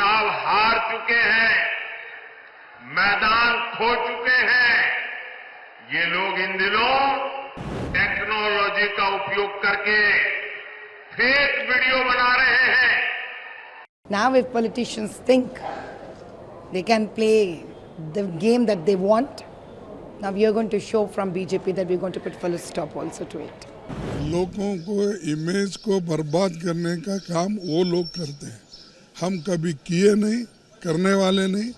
चुनाव हार चुके हैं, मैदान खो चुके हैं, ये लोग इन दिनों टेक्नोलॉजी का उपयोग करके फेक वीडियो बना रहे हैं। Now if politicians think they can play the game that they want, now we are going to show from BJP that we are going to put full stop also to it. लोगों को image को बर्बाद करने का काम वो लोग करते हैं, हम कभी किए नहीं, करने वाले नहीं।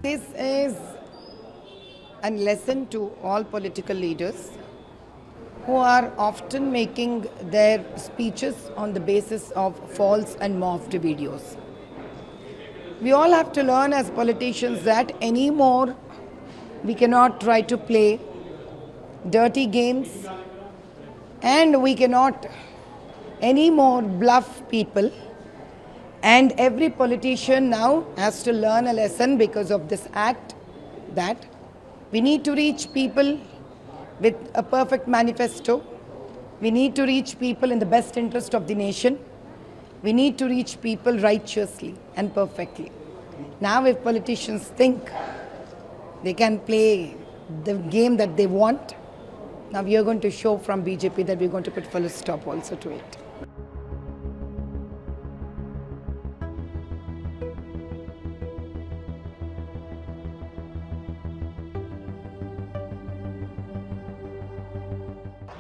This is a lesson to all political leaders who are often making their speeches on the basis of false and morphed videos. We all have to learn as politicians that anymore we cannot try to play dirty games, and we cannot anymore bluff people. And every politician now has to learn a lesson because of this act, that we need to reach people with a perfect manifesto. We need to reach people in the best interest of the nation. We need to reach people righteously and perfectly. Now if politicians think they can play the game that they want, now we are going to show from BJP that we are going to put full stop also to it.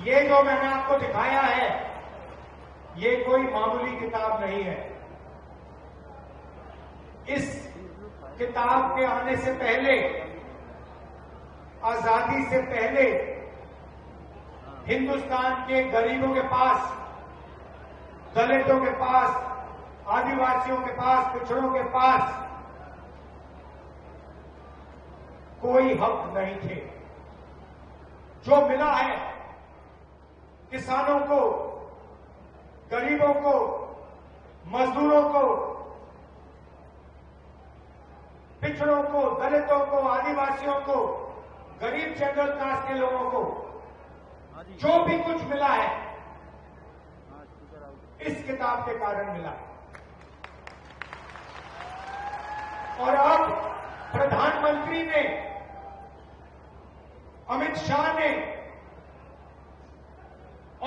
ये जो मैंने आपको दिखाया है, ये कोई मामूली किताब नहीं है। इस किताब के आने से पहले, आजादी से पहले, हिंदुस्तान के गरीबों के पास, दलितों के पास, आदिवासियों के पास, पिछड़ों के पास कोई हक नहीं थे। जो मिला है किसानों को, गरीबों को, मजदूरों को, पिछड़ों को, दलितों को, आदिवासियों को, गरीब जनरल कास्ट के लोगों को जो भी कुछ मिला है, इस किताब के कारण मिला है। और अब प्रधानमंत्री ने, अमित शाह ने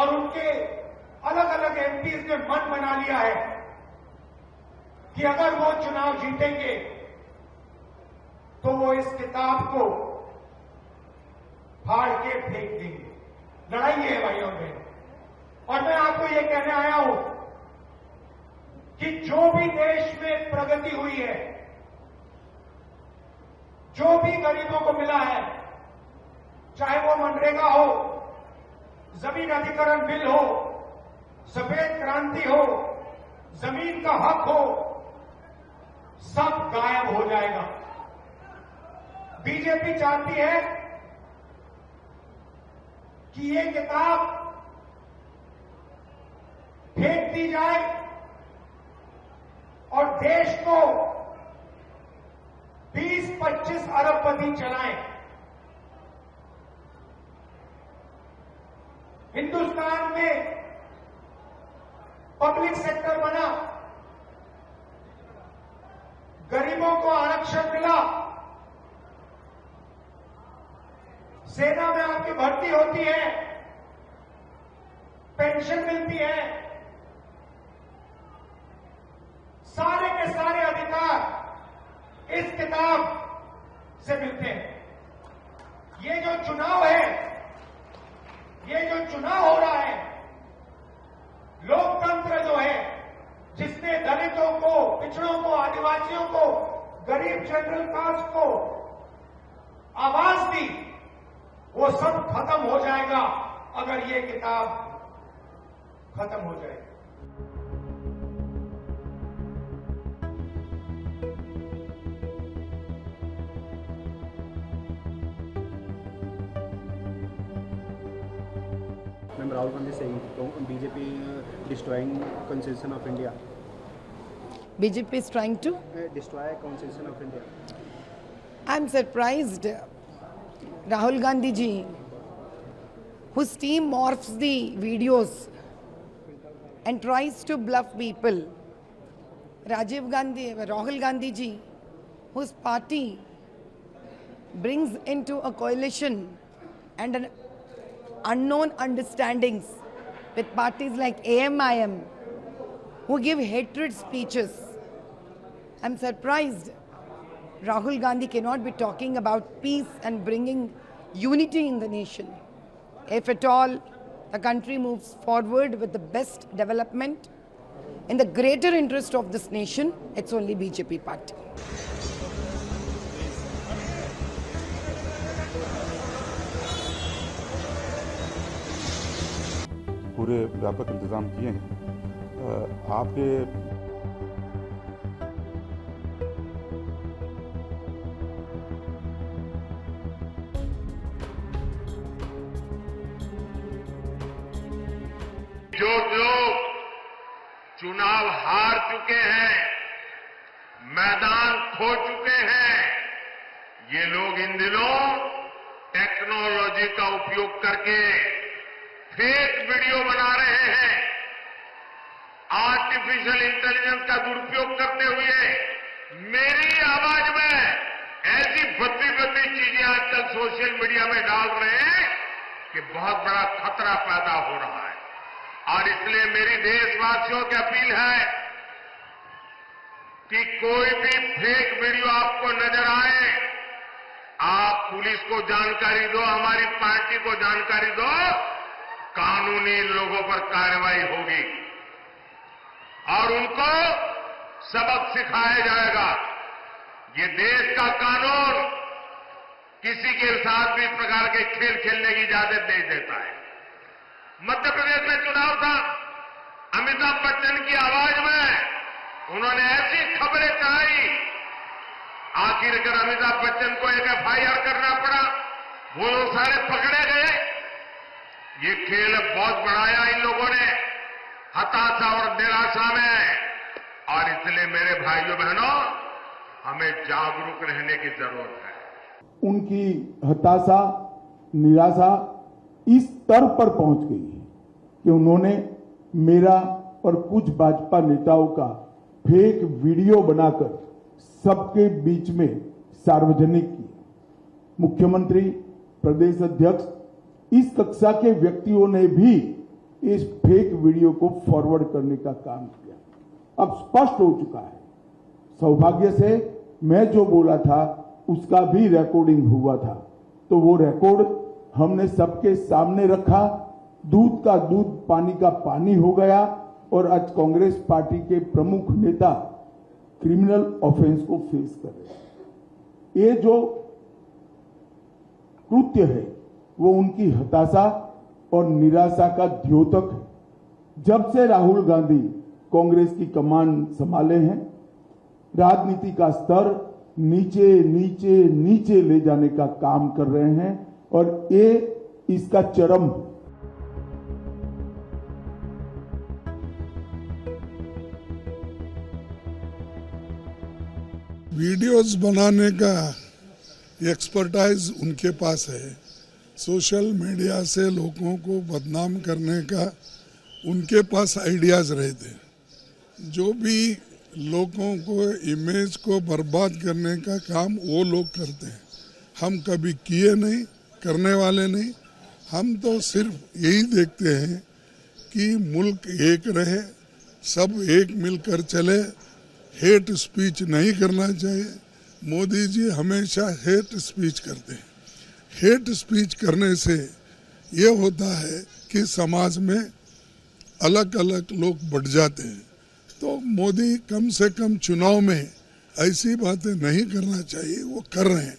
और उनके अलग अलग एमपीज ने मन बना लिया है कि अगर वो चुनाव जीतेंगे तो वो इस किताब को फाड़ के फेंक देंगे। लड़ाई है भाइयों में। और मैं आपको ये कहने आया हूं कि जो भी देश में प्रगति हुई है, जो भी गरीबों को मिला है, चाहे वो मनरेगा हो, जमीन अधिग्रहण बिल हो, सफेद क्रांति हो, जमीन का हक हो, सब गायब हो जाएगा। बीजेपी चाहती है कि ये किताब फेंक दी जाए और देश को 20-25 अरबपति चलाएं। हिंदुस्तान में पब्लिक सेक्टर बना, गरीबों को आरक्षण मिला, सेना में आपकी भर्ती होती है, पेंशन मिलती है, सारे के सारे अधिकार इस किताब से मिलते हैं। ये जो चुनाव है, ये जो चुनाव हो रहा है, लोकतंत्र जो है, जिसने दलितों को, पिछड़ों को, आदिवासियों को, गरीब जनरल कास्ट को आवाज दी, वो सब खत्म हो जाएगा अगर ये किताब खत्म हो जाएगी। Ma'am, Rahul Gandhi saying BJP destroying constitution of India. BJP is trying to. Destroy constitution of India. I'm surprised. Rahul Gandhi ji, whose team morphs the videos and tries to bluff people. Rahul Gandhi ji, whose party brings into a coalition and an unknown understandings with parties like AMIM, who give hatred speeches. I'm surprised Rahul Gandhi cannot be talking about peace and bringing unity in the nation. If at all the country moves forward with the best development in the greater interest of this nation, it's only BJP party. पूरे व्यापक इंतजाम किए हैं। आपके जो लोग चुनाव हार चुके हैं, मैदान खो चुके हैं, ये लोग इन दिनों टेक्नोलॉजी का उपयोग करके फेक वीडियो बना रहे हैं। आर्टिफिशियल इंटेलिजेंस का दुरुपयोग करते हुए मेरी आवाज में ऐसी भद्दी चीजें आजकल सोशल मीडिया में डाल रहे हैं कि बहुत बड़ा खतरा पैदा हो रहा है। और इसलिए मेरी देशवासियों की अपील है कि कोई भी फेक वीडियो आपको नजर आए, आप पुलिस को जानकारी दो, हमारी पार्टी को जानकारी दो, कानूनी लोगों पर कार्रवाई होगी और उनको सबक सिखाया जाएगा। ये देश का कानून किसी के साथ भी इस प्रकार के खेल खेलने की इजाजत नहीं देता है। मध्य प्रदेश में चुनाव था, अमिताभ बच्चन की आवाज में उन्होंने ऐसी खबरें चलाई, आखिरकार अमिताभ बच्चन को एक FIR करना पड़ा, वो लोग सारे पकड़े गए। ये खेल बहुत बढ़ाया इन लोगों ने हताशा और निराशा में, और इसलिए मेरे भाइयों बहनों, हमें जागरूक रहने की जरूरत है। उनकी हताशा, निराशा इस स्तर पर पहुंच गई है कि उन्होंने मेरा और कुछ भाजपा नेताओं का फेक वीडियो बनाकर सबके बीच में सार्वजनिक किया। मुख्यमंत्री, प्रदेश अध्यक्ष, इस कक्षा के व्यक्तियों ने भी इस फेक वीडियो को फॉरवर्ड करने का काम किया। अब स्पष्ट हो चुका है, सौभाग्य से मैं जो बोला था उसका भी रिकॉर्डिंग हुआ था, तो वो रिकॉर्ड हमने सबके सामने रखा। दूध का दूध, पानी का पानी हो गया और आज कांग्रेस पार्टी के प्रमुख नेता क्रिमिनल ऑफेंस को फेस कर रहे हैं। ये जो कृत्य है वो उनकी हताशा और निराशा का द्योतक है। जब से राहुल गांधी कांग्रेस की कमान संभाले हैं, राजनीति का स्तर नीचे नीचे नीचे ले जाने का काम कर रहे हैं और ये इसका चरम है। वीडियोस बनाने का एक्सपर्टाइज उनके पास है, सोशल मीडिया से लोगों को बदनाम करने का उनके पास आइडियाज़ रहते हैं। जो भी लोगों को इमेज को बर्बाद करने का काम वो लोग करते हैं। हम कभी किए नहीं, करने वाले नहीं। हम तो सिर्फ यही देखते हैं कि मुल्क एक रहे, सब एक मिलकर चले, हेट स्पीच नहीं करना चाहिए। मोदी जी हमेशा हेट स्पीच करते हैं। हेट स्पीच करने से ये होता है कि समाज में अलग अलग लोग बढ़ जाते हैं। तो मोदी कम से कम चुनाव में ऐसी बातें नहीं करना चाहिए, वो कर रहे हैं।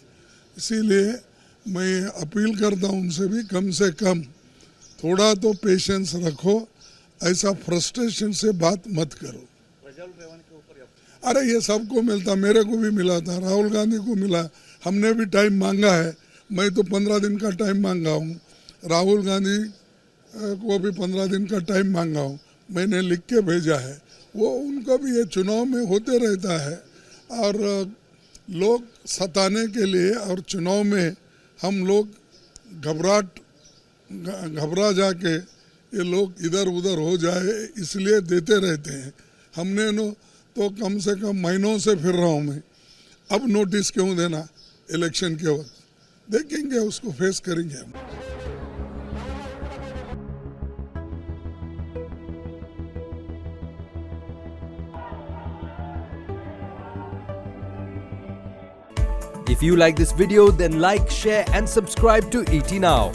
इसीलिए मैं अपील करता हूँ उनसे भी कम से कम थोड़ा तो पेशेंस रखो, ऐसा फ्रस्ट्रेशन से बात मत करो। अरे ये सबको मिलता, मेरे को भी मिला था, राहुल गांधी को मिला, हमने भी टाइम मांगा है। मैं तो 15 दिन का टाइम मांगा हूँ, राहुल गांधी को भी 15 दिन का टाइम मांगा हूँ, मैंने लिख के भेजा है। वो उनको भी ये चुनाव में होते रहता है और लोग सताने के लिए और चुनाव में हम लोग घबरा जाके ये लोग इधर उधर हो जाए इसलिए देते रहते हैं। हमने तो कम से कम महीनों से फिर रहा हूँ मैं, अब नोटिस क्यों देना इलेक्शन के वक्त? देखेंगे, उसको फेस करेंगे हम। If you like this video, then like, share and subscribe to ET Now.